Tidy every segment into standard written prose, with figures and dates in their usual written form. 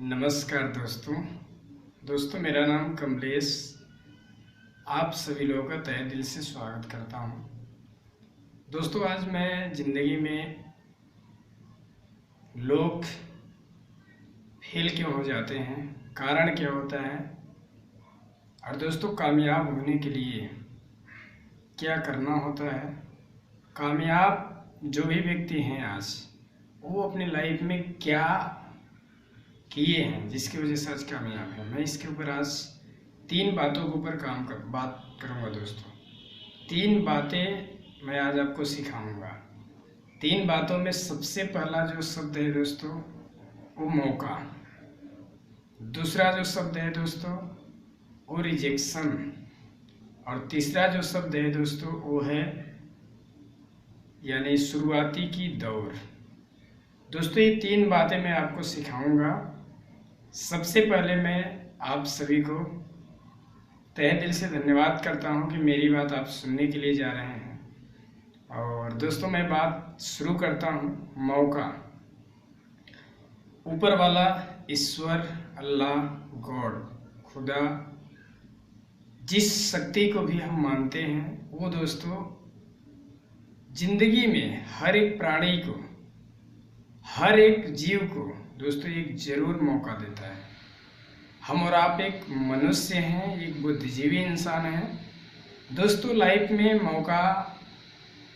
नमस्कार दोस्तों मेरा नाम कमलेश। आप सभी लोगों का तहे दिल से स्वागत करता हूं। दोस्तों आज मैं ज़िंदगी में लोग फेल क्यों हो जाते हैं, कारण क्या होता है, और दोस्तों कामयाब होने के लिए क्या करना होता है। कामयाब जो भी व्यक्ति हैं आज वो अपनी लाइफ में क्या किए हैं जिसकी वजह से आज कामयाब है। मैं इसके ऊपर आज 3 बातों के ऊपर बात करूंगा दोस्तों। 3 बातें मैं आज आपको सिखाऊंगा। 3 बातों में सबसे पहला जो शब्द है दोस्तों वो मौका, दूसरा जो शब्द है दोस्तों वो रिजेक्शन, और तीसरा जो शब्द है दोस्तों वो है यानी शुरुआती की दौर। दोस्तों ये 3 बातें मैं आपको सिखाऊंगा। सबसे पहले मैं आप सभी को तहे दिल से धन्यवाद करता हूं कि मेरी बात आप सुनने के लिए जा रहे हैं। और दोस्तों मैं बात शुरू करता हूं। मौका, ऊपर वाला ईश्वर, अल्लाह, गॉड, खुदा, जिस शक्ति को भी हम मानते हैं वो दोस्तों जिंदगी में हर एक प्राणी को, हर एक जीव को दोस्तों एक जरूर मौका देता है। हम और आप एक मनुष्य हैं, एक बुद्धिजीवी इंसान हैं दोस्तों। लाइफ में मौका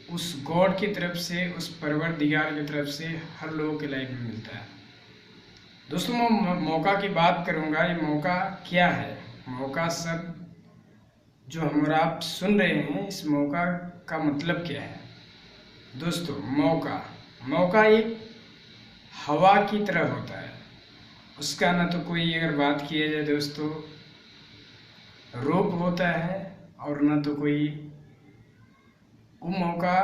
उस गॉड की तरफ से, उस परवरदिगार की तरफ से हर लोगों के लाइफ में मिलता है। दोस्तों मैं मौका की बात करूंगा। ये मौका क्या है? मौका सब जो हम और आप सुन रहे हैं, इस मौका का मतलब क्या है दोस्तों? मौका एक हवा की तरह होता है। उसका ना तो कोई, अगर बात किया जाए दोस्तों, रूप होता है और ना तो कोई वो मौका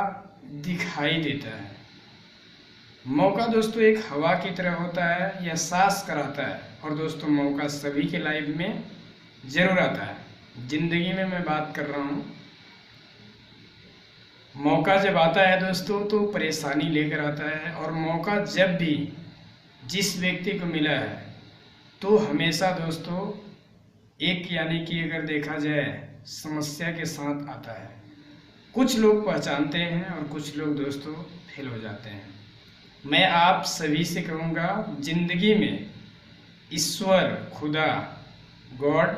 दिखाई देता है। मौका दोस्तों एक हवा की तरह होता है, यह सांस कराता है। और दोस्तों मौका सभी के लाइफ में जरूर आता है। जिंदगी में मैं बात कर रहा हूँ, मौका जब आता है दोस्तों तो परेशानी लेकर आता है। और मौका जब भी जिस व्यक्ति को मिला है तो हमेशा दोस्तों एक यानी कि अगर देखा जाए समस्या के साथ आता है। कुछ लोग पहचानते हैं और कुछ लोग दोस्तों फेल हो जाते हैं। मैं आप सभी से कहूँगा, जिंदगी में ईश्वर, खुदा, गॉड,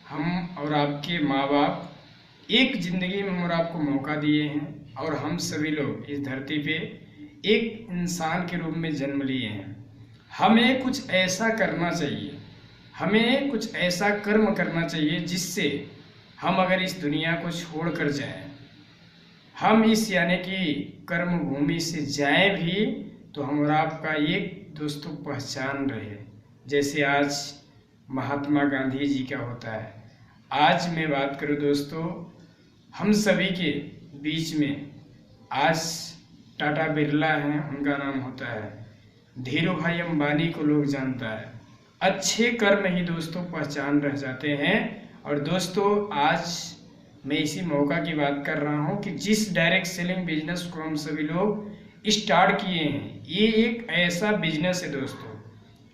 हम और आपके माँ बाप एक जिंदगी में और आपको मौका दिए हैं। और हम सभी लोग इस धरती पे एक इंसान के रूप में जन्म लिए हैं। हमें कुछ ऐसा करना चाहिए, हमें कुछ ऐसा कर्म करना चाहिए जिससे हम अगर इस दुनिया को छोड़ कर जाएं, हम इस यानी कि कर्म भूमि से जाएं भी तो हम और आपका एक दोस्तों पहचान रहे। जैसे आज महात्मा गांधी जी का होता है। आज मैं बात करूं दोस्तों, हम सभी के बीच में आज टाटा बिरला हैं, उनका नाम होता है। धीरू भाई अंबानी को लोग जानता है। अच्छे कर्म ही दोस्तों पहचान रह जाते हैं। और दोस्तों आज मैं इसी मौका की बात कर रहा हूं कि जिस डायरेक्ट सेलिंग बिजनेस को हम सभी लोग स्टार्ट किए हैं, ये एक ऐसा बिजनेस है दोस्तों,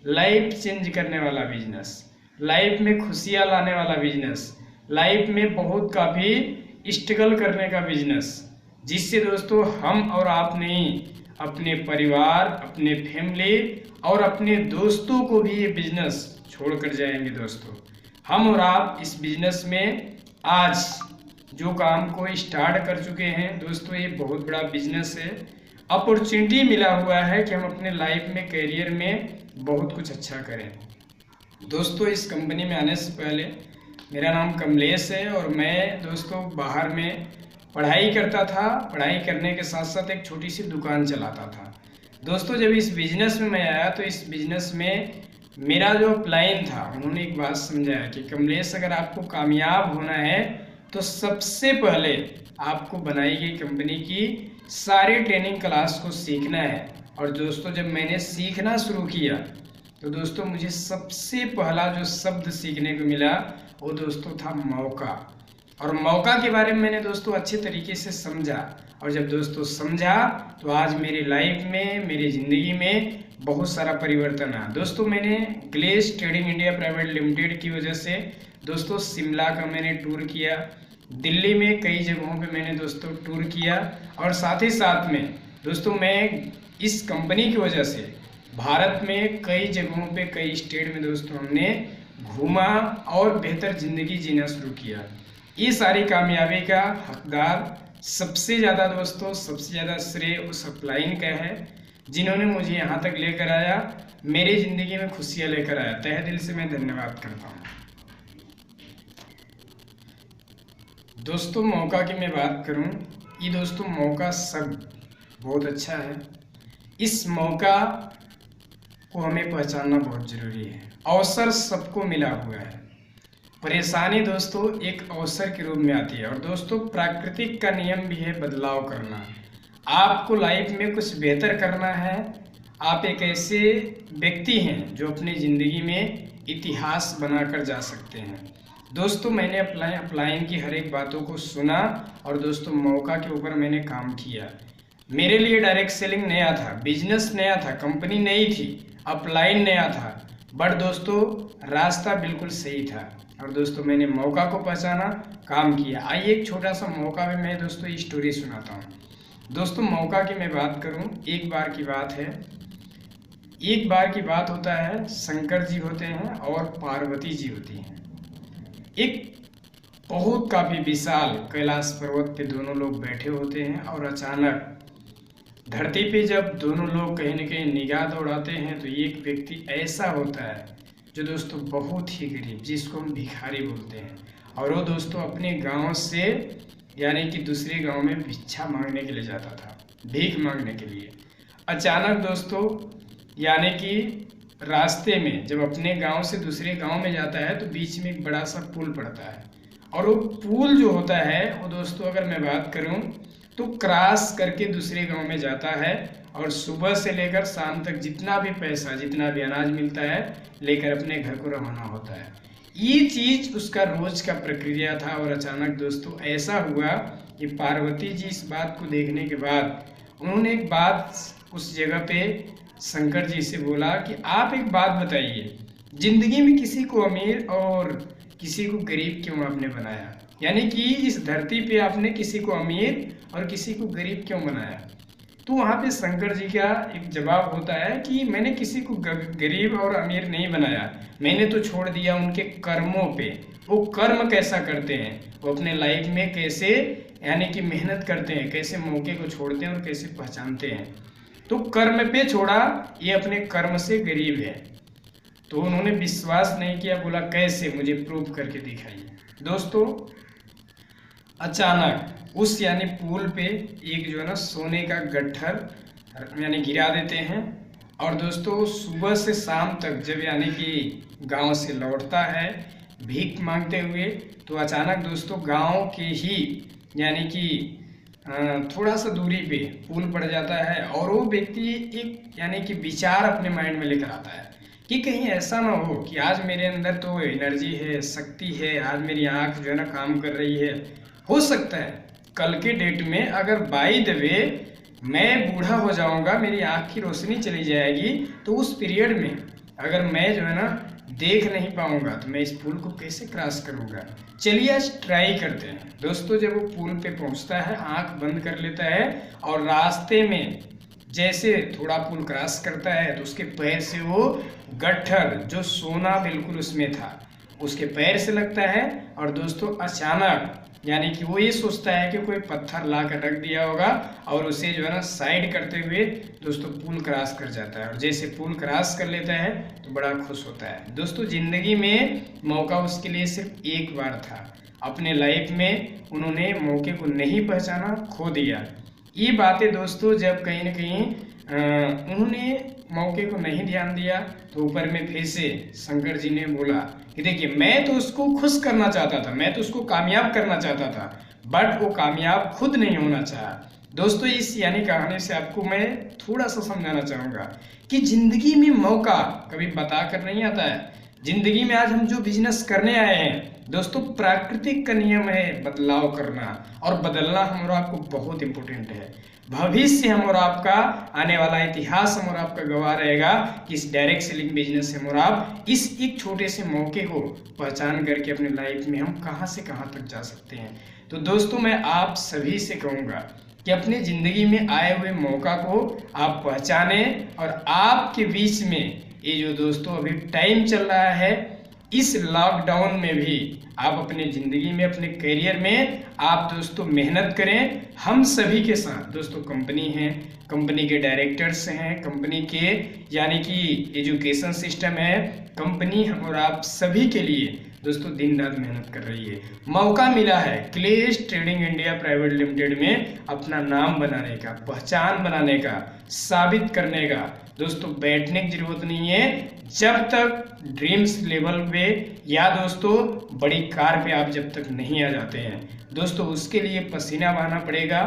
लाइफ चेंज करने वाला बिजनेस, लाइफ में खुशियां लाने वाला बिजनेस, लाइफ में बहुत काफ़ी स्ट्रगल करने का बिजनेस, जिससे दोस्तों हम और आप नहीं, अपने परिवार, अपने फैमिली और अपने दोस्तों को भी ये बिजनेस छोड़ कर जाएंगे दोस्तों। हम और आप इस बिजनेस में आज जो काम को स्टार्ट कर चुके हैं दोस्तों, ये बहुत बड़ा बिजनेस है। अपॉर्चुनिटी मिला हुआ है कि हम अपने लाइफ में, करियर में बहुत कुछ अच्छा करें दोस्तों। इस कंपनी में आने से पहले मेरा नाम कमलेश है और मैं दोस्तों बाहर में पढ़ाई करता था। पढ़ाई करने के साथ साथ एक छोटी सी दुकान चलाता था दोस्तों। जब इस बिजनेस में मैं आया तो इस बिजनेस में मेरा जो अपलाइन था, उन्होंने एक बात समझाया कि कमलेश अगर आपको कामयाब होना है तो सबसे पहले आपको बनाई गई कंपनी की सारी ट्रेनिंग क्लास को सीखना है। और दोस्तों जब मैंने सीखना शुरू किया तो दोस्तों मुझे सबसे पहला जो शब्द सीखने को मिला वो दोस्तों था मौका। और मौका के बारे में मैंने दोस्तों अच्छे तरीके से समझा, और जब दोस्तों समझा तो आज मेरी लाइफ में, मेरी ज़िंदगी में बहुत सारा परिवर्तन आया। दोस्तों मैंने glace trading India private limited की वजह से दोस्तों शिमला का मैंने टूर किया, दिल्ली में कई जगहों पे मैंने दोस्तों टूर किया, और साथ ही साथ में दोस्तों मैं इस कंपनी की वजह से भारत में कई जगहों पे, कई स्टेट में दोस्तों हमने घूमा और बेहतर ज़िंदगी जीना शुरू किया। ये सारी कामयाबी का हकदार सबसे ज़्यादा दोस्तों, सबसे ज़्यादा श्रेय उस अपलाइन का है जिन्होंने मुझे यहाँ तक लेकर आया, मेरी ज़िंदगी में खुशियाँ लेकर आया। तहे दिल से मैं धन्यवाद करता हूँ। दोस्तों मौका की मैं बात करूं, ये दोस्तों मौका सब बहुत अच्छा है। इस मौका को हमें पहचानना बहुत ज़रूरी है। अवसर सबको मिला हुआ है, परेशानी दोस्तों एक अवसर के रूप में आती है। और दोस्तों प्राकृतिक का नियम भी है बदलाव करना। आपको लाइफ में कुछ बेहतर करना है, आप एक ऐसे व्यक्ति हैं जो अपनी ज़िंदगी में इतिहास बनाकर जा सकते हैं। दोस्तों मैंने अपलाइन की हर एक बातों को सुना, और दोस्तों मौका के ऊपर मैंने काम किया। मेरे लिए डायरेक्ट सेलिंग नया था, बिजनेस नया था, कंपनी नई थी, अपलाइन नया था, बट दोस्तों रास्ता बिल्कुल सही था। और दोस्तों मैंने मौका को पहचाना, काम किया। आइए एक छोटा सा मौका में मैं दोस्तों ये स्टोरी सुनाता हूँ। दोस्तों मौका की मैं बात करूँ, एक बार की बात है। एक बार की बात होता है, शंकर जी होते हैं और पार्वती जी होती हैं। एक बहुत काफ़ी विशाल कैलाश पर्वत पे दोनों लोग बैठे होते हैं, और अचानक धरती पे जब दोनों लोग कहीं न कहीं निगाह दौड़ाते हैं तो एक व्यक्ति ऐसा होता है जो दोस्तों बहुत ही गरीब, जिसको हम भिखारी बोलते हैं, और वो दोस्तों अपने गांव से यानी कि दूसरे गांव में भिक्षा मांगने के लिए जाता था, भीख मांगने के लिए। अचानक दोस्तों यानी कि रास्ते में जब अपने गांव से दूसरे गांव में जाता है तो बीच में एक बड़ा सा पुल पड़ता है, और वो पुल जो होता है वो दोस्तों अगर मैं बात करूं तो क्रॉस करके दूसरे गांव में जाता है, और सुबह से लेकर शाम तक जितना भी पैसा, जितना भी अनाज मिलता है लेकर अपने घर को रवाना होता है। ये चीज़ उसका रोज का प्रक्रिया था। और अचानक दोस्तों ऐसा हुआ कि पार्वती जी इस बात को देखने के बाद उन्होंने एक बात उस जगह पे शंकर जी से बोला कि आप एक बात बताइए, जिंदगी में किसी को अमीर और किसी को गरीब क्यों आपने बनाया? यानी कि इस धरती पे आपने किसी को अमीर और किसी को गरीब क्यों बनाया? तो वहाँ पे शंकर जी का एक जवाब होता है कि मैंने किसी को गरीब और अमीर नहीं बनाया, मैंने तो छोड़ दिया उनके कर्मों पे। वो कर्म कैसा करते हैं, वो अपने लाइफ में कैसे यानी कि मेहनत करते हैं, कैसे मौके को छोड़ते हैं और कैसे पहचानते हैं। तो कर्म पे छोड़ा, ये अपने कर्म से गरीब है। तो उन्होंने विश्वास नहीं किया, बोला कैसे, मुझे प्रूव करके दिखाइए। दोस्तों अचानक उस यानी पुल पे एक जो है ना सोने का गट्ठर यानी गिरा देते हैं, और दोस्तों सुबह से शाम तक जब यानी कि गांव से लौटता है भीख मांगते हुए, तो अचानक दोस्तों गांव के ही यानी कि थोड़ा सा दूरी पे पुल पड़ जाता है, और वो व्यक्ति एक यानी कि विचार अपने माइंड में लेकर आता है कि कहीं ऐसा ना हो कि आज मेरे अंदर तो एनर्जी है, शक्ति है, आज मेरी आँख जो है ना काम कर रही है, हो सकता है कल के डेट में अगर बाय द वे मैं बूढ़ा हो जाऊंगा, मेरी आँख की रोशनी चली जाएगी, तो उस पीरियड में अगर मैं जो है ना देख नहीं पाऊंगा तो मैं इस पुल को कैसे क्रॉस करूंगा। चलिए आज ट्राई करते हैं। दोस्तों जब वो पुल पे पहुंचता है, आंख बंद कर लेता है, और रास्ते में जैसे थोड़ा पुल क्रॉस करता है तो उसके पैर से वो गट्ठर जो सोना बिल्कुल उसमें था उसके पैर से लगता है, और दोस्तों अचानक यानी कि वो ये सोचता है कि कोई पत्थर ला कर रख दिया होगा, और उसे जो है ना साइड करते हुए दोस्तों पुल क्रॉस कर जाता है। और जैसे पुल क्रॉस कर लेता है तो बड़ा खुश होता है। दोस्तों जिंदगी में मौका उसके लिए सिर्फ एक बार था, अपने लाइफ में उन्होंने मौके को नहीं पहचाना, खो दिया। ये बातें दोस्तों जब कहीं ना कहीं उन्होंने मौके को नहीं ध्यान दिया, तो ऊपर में फिर से शंकर जी ने बोला कि देखिए मैं तो उसको खुश करना चाहता था, मैं तो उसको कामयाब करना चाहता था, बट वो कामयाब खुद नहीं होना चाहा। दोस्तों इस यानी कहानी से आपको मैं थोड़ा सा समझाना चाहूँगा कि जिंदगी में मौका कभी बता कर नहीं आता है, जिंदगी में आज हम जो बिजनेस करने आए हैं दोस्तों, प्राकृतिक का नियम है बदलाव करना, और बदलना हम और आपको बहुत इंपॉर्टेंट है। भविष्य हम और आपका, आने वाला इतिहास हम और आपका गवाह रहेगा कि इस डायरेक्ट सेलिंग बिजनेस से हम और आप इस एक छोटे से मौके को पहचान करके अपने लाइफ में हम कहां से कहां तक जा सकते हैं। तो दोस्तों मैं आप सभी से कहूंगा कि अपनी जिंदगी में आए हुए मौका को आप पहचाने, और आपके बीच में ये जो दोस्तों अभी टाइम चल रहा है, इस लॉकडाउन में भी आप अपने जिंदगी में, अपने करियर में आप दोस्तों मेहनत करें। हम सभी के साथ दोस्तों कंपनी है, कंपनी के डायरेक्टर्स हैं, कंपनी के यानी कि एजुकेशन सिस्टम है, कंपनी हम और आप सभी के लिए दोस्तों दिन रात मेहनत कर रही है। मौका मिला है क्लेश ट्रेडिंग इंडिया प्राइवेट लिमिटेड में अपना नाम बनाने का, पहचान बनाने का, साबित करने का। दोस्तों बैठने की जरूरत नहीं है जब तक ड्रीम्स लेवल पे या दोस्तों बड़ी कार पे आप जब तक नहीं आ जाते हैं दोस्तों, उसके लिए पसीना बहाना पड़ेगा,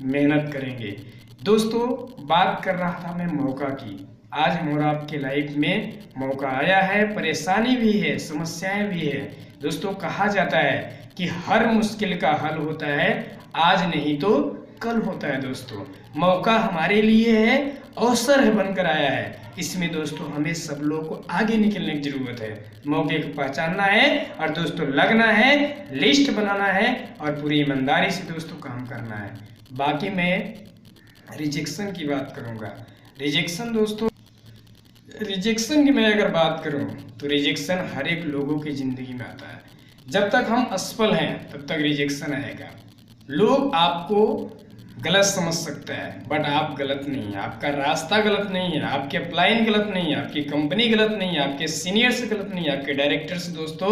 मेहनत करेंगे। दोस्तों बात कर रहा था मैं मौका की। आज हम और आपके लाइफ में मौका आया है, परेशानी भी है, समस्याएं भी है। दोस्तों कहा जाता है कि हर मुश्किल का हल होता है आज नहीं तो कल होता है। दोस्तों मौका हमारे लिए है, अवसर है बनकर आया है। इसमें दोस्तों हमें सब लोगों को आगे निकलने की जरूरत है, मौके को पहचानना है और दोस्तों लगना है, लिस्ट बनाना है और पूरी ईमानदारी से दोस्तों काम करना है। बाकी मैं रिजेक्शन की बात करूंगा। रिजेक्शन दोस्तों, रिजेक्शन की मैं अगर बात करूं तो रिजेक्शन हर एक लोगों की जिंदगी में आता है। जब तक हम असफल हैं तब तक रिजेक्शन आएगा। लोग आपको गलत समझ सकता है बट आप गलत नहीं है, आपका रास्ता गलत नहीं है, आपके अपलाइन गलत नहीं है, आपकी कंपनी गलत नहीं है, आपके सीनियर्स गलत नहीं है, आपके डायरेक्टर्स दोस्तों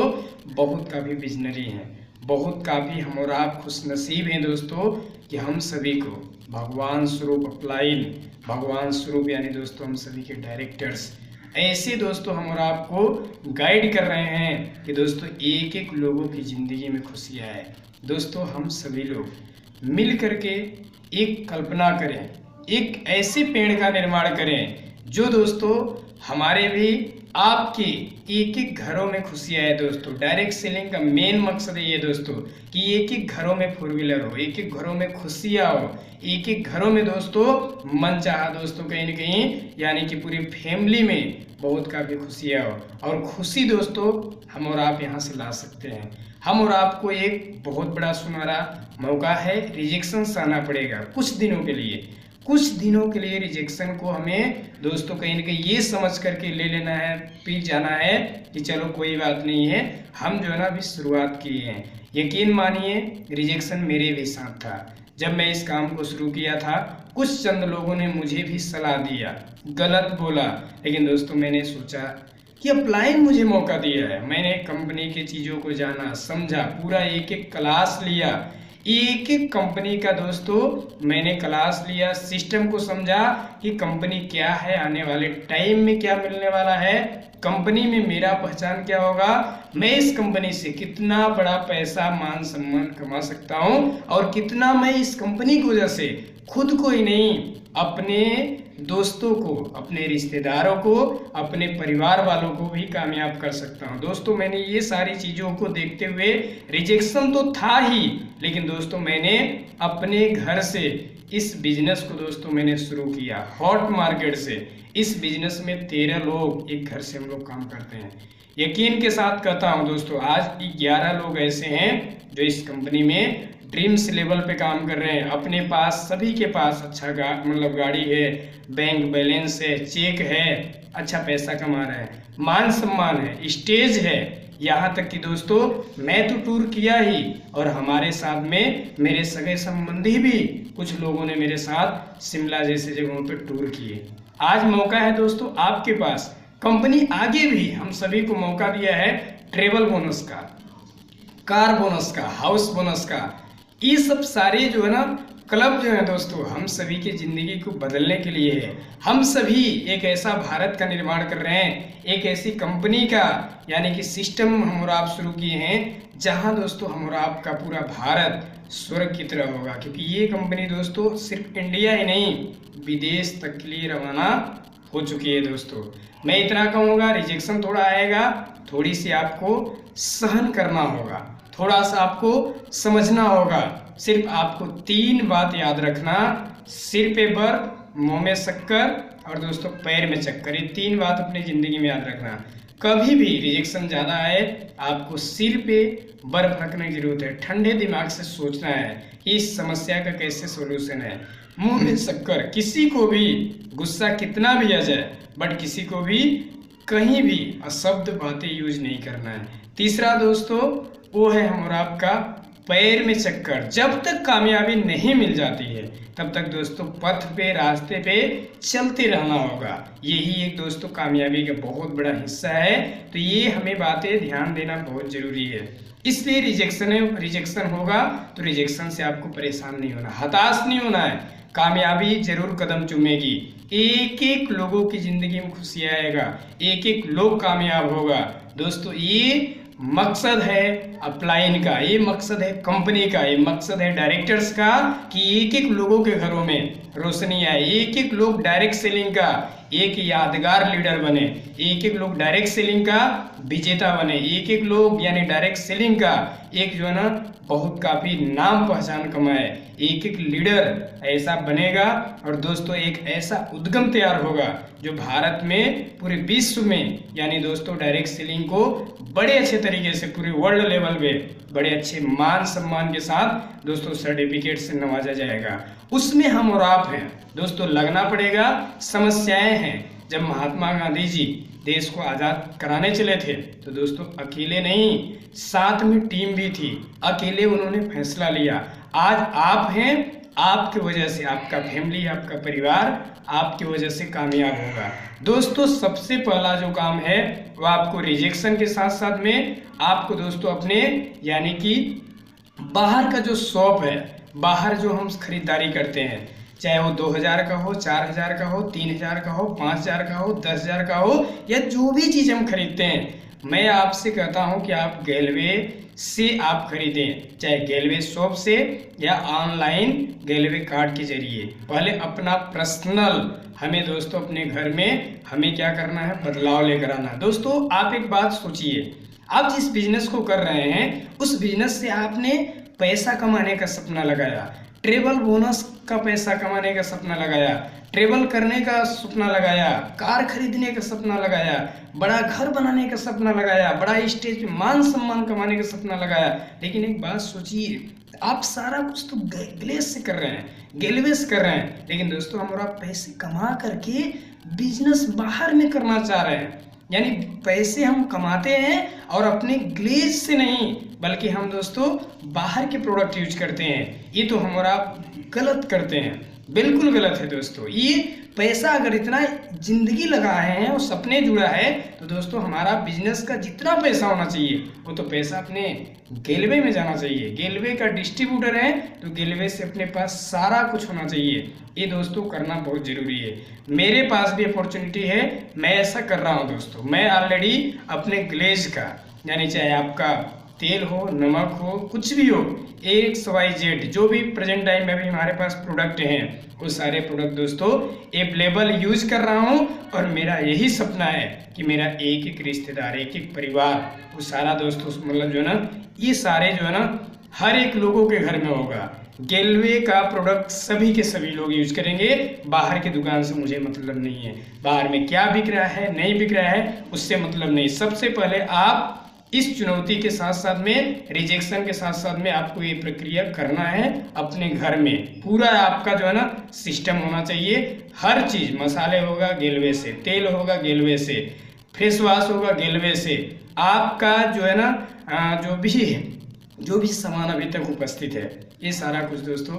बहुत काफ़ी विजनरी हैं, बहुत काफ़ी हम और आप खुशनसीब हैं दोस्तों कि हम सभी को भगवान स्वरूप अपलाइन, भगवान स्वरूप यानी दोस्तों हम सभी के डायरेक्टर्स ऐसे दोस्तों हम और आपको गाइड कर रहे हैं कि दोस्तों एक एक लोगों की ज़िंदगी में खुशियाँ है। दोस्तों हम सभी लोग मिल करके एक कल्पना करें, एक ऐसे पेड़ का निर्माण करें जो दोस्तों हमारे भी आपके एक एक घरों में खुशियाँ है। दोस्तों डायरेक्ट सेलिंग का मेन मकसद ये है दोस्तों कि एक एक घरों में फोर व्हीलर हो, एक एक घरों में खुशियाँ हो, एक एक घरों में दोस्तों मन चाहा दोस्तों कहीं न कहीं यानी कि पूरी फैमिली में बहुत काफ़ी खुशियाँ हो। और खुशी दोस्तों हम और आप यहाँ से ला सकते हैं। हम और आपको एक बहुत बड़ा सुनहरा मौका है, रिजेक्शन सहना पड़ेगा कुछ दिनों के लिए। कुछ दिनों के लिए रिजेक्शन को हमें दोस्तों कहीं न कहीं ये समझ करके ले लेना है, पी जाना है कि चलो कोई बात नहीं है, हम जो है ना अभी शुरुआत किए हैं। यकीन मानिए रिजेक्शन मेरे भी साथ था। जब मैं इस काम को शुरू किया था कुछ चंद लोगों ने मुझे भी सलाह दिया, गलत बोला, लेकिन दोस्तों मैंने सोचा कि अपलाइन मुझे मौका दिया है। मैंने कंपनी की चीज़ों को जाना, समझा, पूरा एक एक क्लास लिया, एक एक कंपनी का दोस्तों मैंने क्लास लिया, सिस्टम को समझा कि कंपनी क्या है, आने वाले टाइम में क्या मिलने वाला है, कंपनी में मेरा पहचान क्या होगा, मैं इस कंपनी से कितना बड़ा पैसा मान सम्मान कमा सकता हूं और कितना मैं इस कंपनी की वजह से खुद को ही नहीं अपने दोस्तों को, अपने रिश्तेदारों को, अपने परिवार वालों को भी कामयाब कर सकता हूं। दोस्तों मैंने ये सारी चीज़ों को देखते हुए रिजेक्शन तो था ही, लेकिन दोस्तों मैंने अपने घर से इस बिजनेस को दोस्तों मैंने शुरू किया हॉट मार्केट से। इस बिजनेस में 13 लोग एक घर से हम लोग काम करते हैं। यकीन के साथ कहता हूं दोस्तों आज 11 लोग ऐसे हैं जो इस कंपनी में ड्रीम्स लेवल पे काम कर रहे हैं। अपने पास सभी के पास अच्छा गाड़ी है, बैंक बैलेंस है, चेक है, अच्छा पैसा कमा रहे हैं, मान सम्मान है, स्टेज है, यहाँ तक कि दोस्तों मैं तो टूर किया ही और हमारे साथ में मेरे सगे संबंधी भी कुछ लोगों ने मेरे साथ शिमला जैसे जगहों पर टूर किए। आज मौका है दोस्तों आपके पास, कंपनी आगे भी हम सभी को मौका दिया है ट्रेवल बोनस का, कार बोनस का, हाउस बोनस का, ये सब सारे जो है ना क्लब जो है दोस्तों हम सभी की जिंदगी को बदलने के लिए है। हम सभी एक ऐसा भारत का निर्माण कर रहे हैं, एक ऐसी कंपनी का यानी कि सिस्टम हम और आप शुरू किए हैं जहां दोस्तों हम और आपका पूरा भारत स्वर्ग की तरह होगा। क्योंकि ये कंपनी दोस्तों सिर्फ इंडिया ही नहीं विदेश तक के लिए रवाना हो चुकी है दोस्तों। मैं इतना कहूँगा, रिजेक्शन थोड़ा आएगा, थोड़ी सी आपको सहन करना होगा, थोड़ा सा आपको समझना होगा। सिर्फ आपको 3 बात याद रखना, सिर पे बर्फ, मुंह में शक्कर और दोस्तों पैर में चक्कर। ये 3 बात अपनी ज़िंदगी में याद रखना। कभी भी रिजेक्शन ज़्यादा आए, आपको सिर पे बर्फ रखने की जरूरत है, ठंडे दिमाग से सोचना है कि इस समस्या का कैसे सोल्यूशन है। मुंह में शक्कर, किसी को भी गुस्सा कितना भी आ जाए, बट किसी को भी कहीं भी अशब्द बातें यूज नहीं करना है। तीसरा दोस्तों वो है हम और आपका पैर में चक्कर। जब तक कामयाबी नहीं मिल जाती है तब तक दोस्तों पथ पे, रास्ते पे चलते रहना होगा। यही एक दोस्तों कामयाबी का बहुत बड़ा हिस्सा है। तो ये हमें बातें ध्यान देना बहुत जरूरी है। इसलिए रिजेक्शन होगा तो रिजेक्शन से आपको परेशान नहीं होना, हताश नहीं होना है। कामयाबी जरूर कदम चूमेगी, एक एक लोगों की जिंदगी में खुशी आएगा, एक एक लोग कामयाब होगा। दोस्तों ये मकसद है अपलाइन का, ये मकसद है कंपनी का, ये मकसद है डायरेक्टर्स का कि एक एक लोगों के घरों में रोशनी आए, एक एक लोग डायरेक्ट सेलिंग का एक यादगार लीडर बने, एक एक लोग डायरेक्ट सेलिंग का विजेता बने, एक एक लोग यानी डायरेक्ट सेलिंग का एक जो है ना बहुत काफ़ी नाम पहचान कमाए। एक एक लीडर ऐसा बनेगा और दोस्तों एक ऐसा उद्यम तैयार होगा जो भारत में, पूरे विश्व में यानी दोस्तों डायरेक्ट सेलिंग को बड़े अच्छे तरीके से पूरे वर्ल्ड लेवल पे बड़े अच्छे मान सम्मान के साथ दोस्तों सर्टिफिकेट से नवाजा जाएगा। उसमें हम और आप हैं दोस्तों, लगना पड़ेगा। समस्याएं हैं, जब महात्मा गांधी जी देश को आज़ाद कराने चले थे तो दोस्तों अकेले नहीं, साथ में टीम भी थी, अकेले उन्होंने फैसला लिया। आज आप हैं, आपकी वजह से आपका फैमिली, आपका परिवार आपकी वजह से कामयाब होगा। दोस्तों सबसे पहला जो काम है वो आपको रिजेक्शन के साथ साथ में आपको दोस्तों अपने यानी कि बाहर का जो शॉप है, बाहर जो हम खरीदारी करते हैं, चाहे वो 2000 का हो, 4000 का हो, 3000 का हो, 5000 का हो, 10,000 का हो, या जो भी चीज़ हम खरीदते हैं, मैं आपसे कहता हूं कि आप गैलवे से आप खरीदें, चाहे गैलवे शॉप से या ऑनलाइन गैलवे कार्ड के जरिए। पहले अपना पर्सनल हमें दोस्तों अपने घर में हमें क्या करना है, बदलाव लेकर आना। दोस्तों आप एक बात सोचिए, आप जिस बिजनेस को कर रहे हैं उस बिजनेस से आपने पैसा कमाने का सपना लगाया, ट्रेवल बोनस का पैसा कमाने का सपना लगाया, ट्रेवल करने का सपना लगाया, कार खरीदने का सपना लगाया, बड़ा घर बनाने का सपना लगाया, बड़ा स्टेज पे मान सम्मान कमाने का सपना लगाया। लेकिन एक बात सोचिए, आप सारा कुछ तो ग्लेस से कर रहे हैं, गैलवे से कर रहे हैं, लेकिन दोस्तों हम और आप पैसे कमा करके बिजनेस बाहर में करना चाह रहे हैं। यानी पैसे हम कमाते हैं और अपने ग्लेज से नहीं, बल्कि हम दोस्तों बाहर के प्रोडक्ट यूज करते हैं। ये तो हम और आप गलत करते हैं, बिल्कुल गलत है दोस्तों। ये पैसा अगर इतना जिंदगी लगाए हैं और सपने जुड़ा है तो दोस्तों हमारा बिजनेस का जितना पैसा होना चाहिए वो तो पैसा अपने गैलवे में जाना चाहिए। गैलवे का डिस्ट्रीब्यूटर है तो गैलवे से अपने पास सारा कुछ होना चाहिए। ये दोस्तों करना बहुत जरूरी है। मेरे पास भी अपॉर्चुनिटी है, मैं ऐसा कर रहा हूँ दोस्तों। मैं ऑलरेडी अपने ग्लेज का यानी चाहे आपका तेल हो, नमक हो, कुछ भी हो, XYZ जो भी प्रेजेंट टाइम में भी हमारे पास प्रोडक्ट हैं वो सारे प्रोडक्ट दोस्तों अवेलेबल यूज कर रहा हूँ। और मेरा यही सपना है कि मेरा एक एक रिश्तेदार, एक एक परिवार, वो सारा दोस्तों मतलब जो है ना, ये सारे जो है ना हर एक लोगों के घर में होगा। गैलवे का प्रोडक्ट सभी के सभी लोग यूज करेंगे। बाहर की दुकान से मुझे मतलब नहीं है, बाहर में क्या बिक रहा है नहीं बिक रहा है उससे मतलब नहीं। सबसे पहले आप इस चुनौती के साथ साथ में, रिजेक्शन के साथ साथ में आपको ये प्रक्रिया करना है अपने घर में। पूरा आपका जो है ना सिस्टम होना चाहिए। हर चीज, मसाले होगा गैलवे से, तेल होगा गैलवे से, फेस वॉश होगा गैलवे से, आपका जो है ना जो भी सामान अभी तक उपस्थित है ये सारा कुछ दोस्तों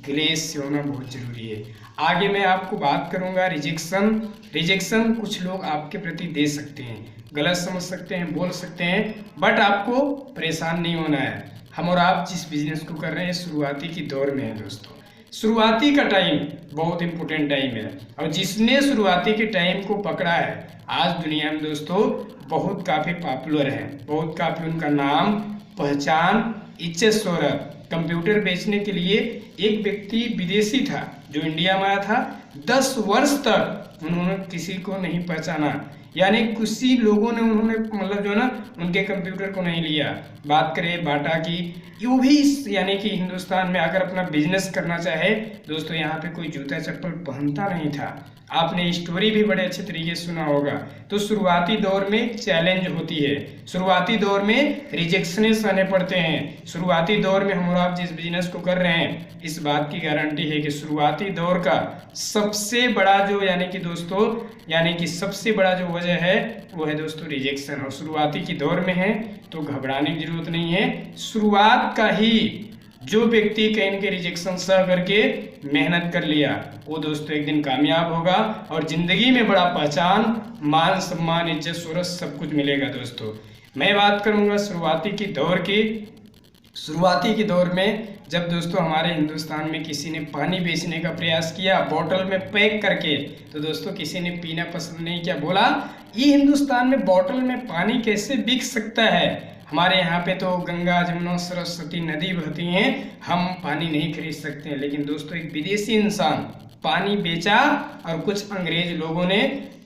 ग्लेज से होना बहुत जरूरी है। आगे मैं आपको बात करूंगा रिजेक्शन कुछ लोग आपके प्रति दे सकते हैं, गलत समझ सकते हैं, बोल सकते हैं, बट आपको परेशान नहीं होना है। हम और आप जिस बिजनेस को कर रहे हैं शुरुआती की दौर में है दोस्तों। शुरुआती का टाइम बहुत इंपॉर्टेंट टाइम है और जिसने शुरुआती के टाइम को पकड़ा है आज दुनिया में दोस्तों बहुत काफ़ी पॉपुलर हैं, बहुत काफ़ी उनका नाम पहचान एच.एस. सौरभ। कंप्यूटर बेचने के लिए एक व्यक्ति विदेशी था जो इंडिया में आया था। 10 वर्ष तक उन्होंने किसी को नहीं पहचाना, यानी किसी लोगों ने उन्होंने मतलब जो है ना उनके कंप्यूटर को नहीं लिया। बात करें बाटा की, वो भी यानी कि हिंदुस्तान में अगर अपना बिजनेस करना चाहे दोस्तों, यहाँ पे कोई जूता चप्पल पहनता नहीं था। आपने स्टोरी भी बड़े अच्छे तरीके से सुना होगा। तो शुरुआती दौर में चैलेंज होती है, शुरुआती दौर में रिजेक्शनें सहने पड़ते हैं। शुरुआती दौर में हम और आप जिस बिजनेस को कर रहे हैं, इस बात की गारंटी है कि शुरुआती दौर का सबसे बड़ा जो यानी कि दोस्तों यानी कि सबसे बड़ा जो वजह है वो है दोस्तों रिजेक्शन। और शुरुआती की दौर में है तो घबराने की जरूरत नहीं है। शुरुआत का ही जो व्यक्ति कहीं के रिजेक्शन सह करके मेहनत कर लिया वो दोस्तों एक दिन कामयाब होगा और जिंदगी में बड़ा पहचान, मान सम्मान, इज्जत, शोहरत सब कुछ मिलेगा दोस्तों। मैं बात करूंगा शुरुआती की दौर की। शुरुआती के दौर में जब दोस्तों हमारे हिंदुस्तान में किसी ने पानी बेचने का प्रयास किया बोतल में पैक करके, तो दोस्तों किसी ने पीना पसंद नहीं किया, बोला ये हिंदुस्तान में बोतल में पानी कैसे बिक सकता है, हमारे यहाँ पे तो गंगा जमुना सरस्वती नदी बहती हैं, हम पानी नहीं खरीद सकते हैं। लेकिन दोस्तों एक विदेशी इंसान पानी बेचा और कुछ अंग्रेज लोगों ने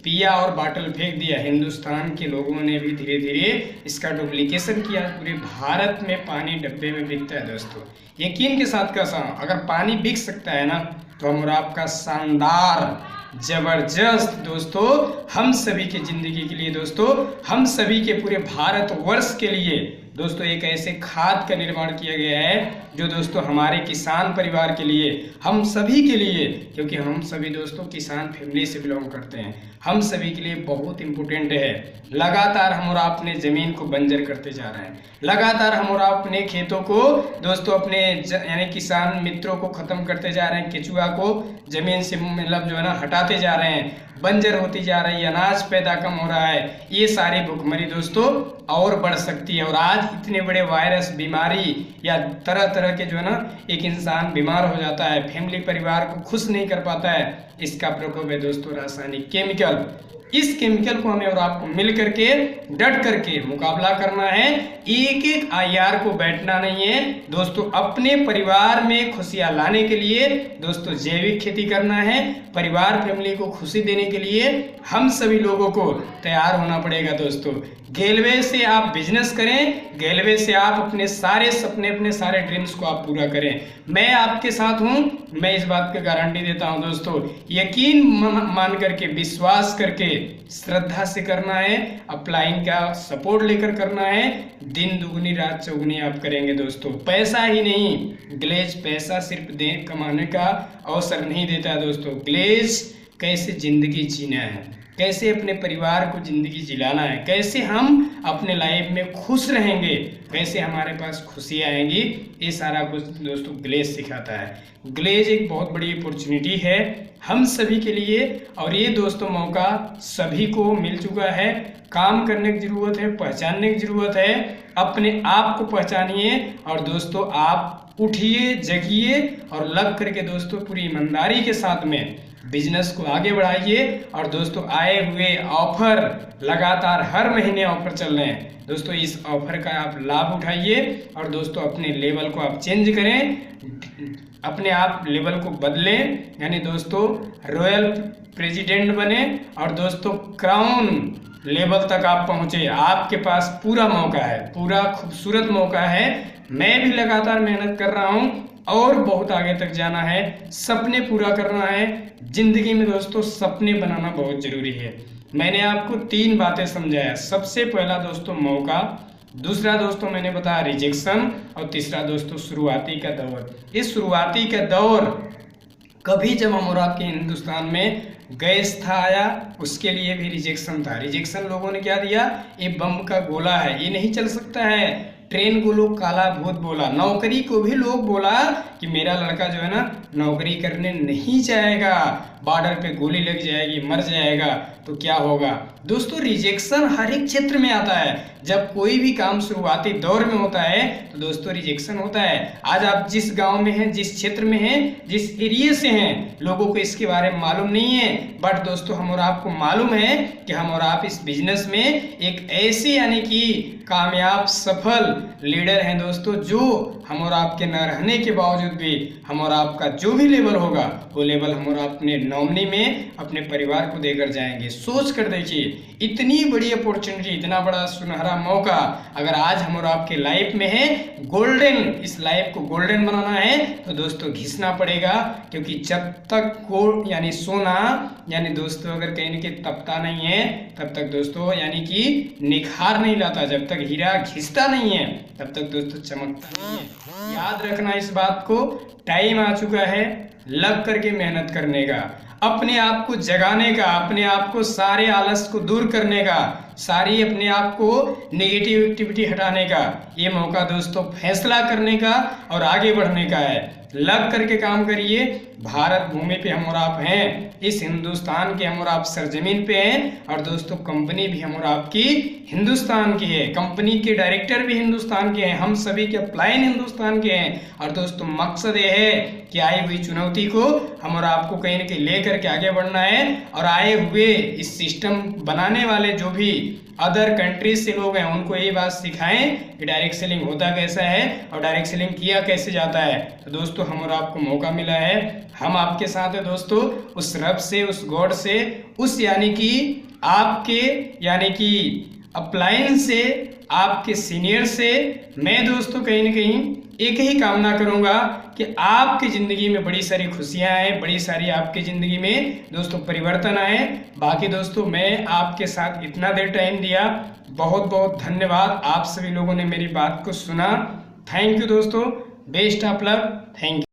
पिया और बाटल फेंक दिया। हिंदुस्तान के लोगों ने भी धीरे धीरे इसका डुप्लीकेशन किया। पूरे भारत में पानी डब्बे में बिकता है दोस्तों। यकीन के साथ कैसा, अगर पानी बिक सकता है ना तो हम और आपका शानदार जबरदस्त दोस्तों हम सभी के जिंदगी के लिए दोस्तों, हम सभी के पूरे भारतवर्ष के लिए दोस्तों एक ऐसे खाद का निर्माण किया गया है जो दोस्तों हमारे किसान परिवार के लिए, हम सभी के लिए, क्योंकि हम सभी दोस्तों किसान फैमिली से बिलोंग करते हैं, हम सभी के लिए बहुत इंपॉर्टेंट है। लगातार हम और आप अपने जमीन को बंजर करते जा रहे हैं, लगातार हम और आप अपने खेतों को दोस्तों अपने यानी किसान मित्रों को खत्म करते जा रहे हैं, केचुआ को जमीन से मतलब जो है ना हटाते जा रहे हैं, बंजर होती जा रही है, अनाज पैदा कम हो रहा है। ये सारी भुखमरी दोस्तों और बढ़ सकती है। और आज इतने बड़े वायरस, बीमारी या तरह तरह के जो है ना एक इंसान बीमार हो जाता है, फैमिली परिवार को खुश नहीं कर पाता है, इसका प्रकोप है दोस्तों रासायनिक केमिकल। इस केमिकल को हमें और आपको मिल करके डट करके मुकाबला करना है। एक एक IR को बैठना नहीं है दोस्तों, अपने परिवार में खुशियां लाने के लिए दोस्तों जैविक खेती करना है। परिवार फैमिली को खुशी देने के लिए हम सभी लोगों को तैयार होना पड़ेगा दोस्तों। गेलवे से आप बिजनेस करें, गेलवे से आप अपने सारे सपने, अपने सारे ड्रीम्स को आप पूरा करें। मैं आपके साथ हूं, मैं इस बात की गारंटी देता हूं दोस्तों। यकीन मान करके, विश्वास करके, श्रद्धा से करना है, अपलाइन का सपोर्ट लेकर करना है। दिन दुगनी रात चौगुनी आप करेंगे दोस्तों। पैसा ही नहीं, ग्लेज पैसा सिर्फ कमाने का अवसर नहीं देता है दोस्तों। ग्लेज कैसे जिंदगी जीना है, कैसे अपने परिवार को जिंदगी जिलाना है, कैसे हम अपने लाइफ में खुश रहेंगे, कैसे हमारे पास खुशी आएंगी, ये सारा कुछ दोस्तों ग्लेज सिखाता है। ग्लेज एक बहुत बड़ी अपॉर्चुनिटी है हम सभी के लिए और ये दोस्तों मौका सभी को मिल चुका है। काम करने की जरूरत है, पहचानने की जरूरत है, अपने आप को पहचानिए और दोस्तों आप उठिए, जगिए और लग करके दोस्तों पूरी ईमानदारी के साथ में बिजनेस को आगे बढ़ाइए। और दोस्तों आए हुए ऑफर, लगातार हर महीने ऑफर चल रहे हैं दोस्तों, इस ऑफर का आप लाभ उठाइए और दोस्तों अपने लेवल को आप चेंज करें, अपने आप लेवल को बदलें, यानी दोस्तों रॉयल प्रेसिडेंट बने और दोस्तों क्राउन लेवल तक आप पहुंचे। आपके पास पूरा मौका है, पूरा खूबसूरत मौका है। मैं भी लगातार मेहनत कर रहा हूं और बहुत आगे तक जाना है, सपने पूरा करना है। जिंदगी में दोस्तों सपने बनाना बहुत जरूरी है। मैंने आपको 3 बातें समझाया। सबसे पहला दोस्तों मौका, दूसरा दोस्तों मैंने बताया रिजेक्शन और तीसरा दोस्तों शुरुआती का दौर। इस शुरुआती का दौर कभी जब हम और आपके हिंदुस्तान में गैस था आया, उसके लिए भी रिजेक्शन था। रिजेक्शन लोगों ने क्या दिया, ये बम का गोला है, ये नहीं चल सकता है। ट्रेन को लोग काला भूत बोला, नौकरी को भी लोग बोला कि मेरा लड़का जो है ना नौकरी करने नहीं जाएगा। बॉर्डर पे गोली लग जाएगी, मर जाएगा, तो क्या होगा दोस्तों। रिजेक्शन हर एक क्षेत्र में आता है। जब कोई भी काम शुरुआती दौर में होता है तो दोस्तों रिजेक्शन होता है। आज आप जिस गांव में हैं, जिस क्षेत्र में हैं, जिस एरिया से हैं, लोगों को इसके बारे में मालूम नहीं है, बट दोस्तों हम और आपको मालूम है कि हम और आप इस बिजनेस में एक ऐसे यानी कि कामयाब सफल लीडर हैं दोस्तों, जो हम और आपके न रहने के बावजूद भी हम और आपका जो भी लेवल होगा वो लेवल हम और आप अपने नॉमिनी में अपने परिवार को देकर जाएंगे। सोच कर देखिए, इतनी बड़ी अपॉर्चुनिटी, इतना बड़ा सुनहरा मौका अगर आज हम और आपके लाइफ में है, गोल्डन, इस लाइफ को गोल्डन बनाना है तो दोस्तों घिसना पड़ेगा। क्योंकि जब तक गोल्ड यानी सोना यानी दोस्तों अगर कहीं न कहीं तपता नहीं है, तब तक दोस्तों यानी कि निखार नहीं लाता। जब तक हीरा घिसता नहीं है तब तक दोस्तों चमकता नहीं है। याद रखना इस बात को। टाइम आ चुका है लग करके मेहनत करने का, अपने आप को जगाने का, अपने आप को सारे आलस को दूर करने का, सारी अपने आप को नेगेटिव एक्टिविटी हटाने का ये मौका दोस्तों फैसला करने का और आगे बढ़ने का है। लग करके काम करिए। भारत भूमि पे हम और आप हैं, इस हिंदुस्तान के हम और आप सरजमीन पे हैं, और दोस्तों कंपनी भी हम और आपकी हिंदुस्तान की है, कंपनी के डायरेक्टर भी हिंदुस्तान के हैं, हम सभी के अपलाइन हिंदुस्तान के हैं। और दोस्तों मकसद ये है कि आई हुई चुनौती को हम और आपको कहीं न कहीं लेकर के आगे बढ़ना है, और आए हुए इस सिस्टम बनाने वाले जो भी अदर कंट्रीज से लोग हैं उनको यही बात सिखाएं कि डायरेक्ट सेलिंग होता कैसा है और डायरेक्ट सेलिंग किया कैसे जाता है। तो दोस्तों हम और आपको मौका मिला है, हम आपके साथ है दोस्तों, उस रब से, उस गॉड से, उस यानी कि आपके यानी कि अपलाइन से, आपके सीनियर से मैं दोस्तों कहीं न कहीं एक ही कामना करूंगा कि आपकी ज़िंदगी में बड़ी सारी खुशियां आए, बड़ी सारी आपकी ज़िंदगी में दोस्तों परिवर्तन आए। बाकी दोस्तों मैं आपके साथ इतना देर टाइम दिया, बहुत बहुत धन्यवाद। आप सभी लोगों ने मेरी बात को सुना। थैंक यू दोस्तों, best of luck, thank you.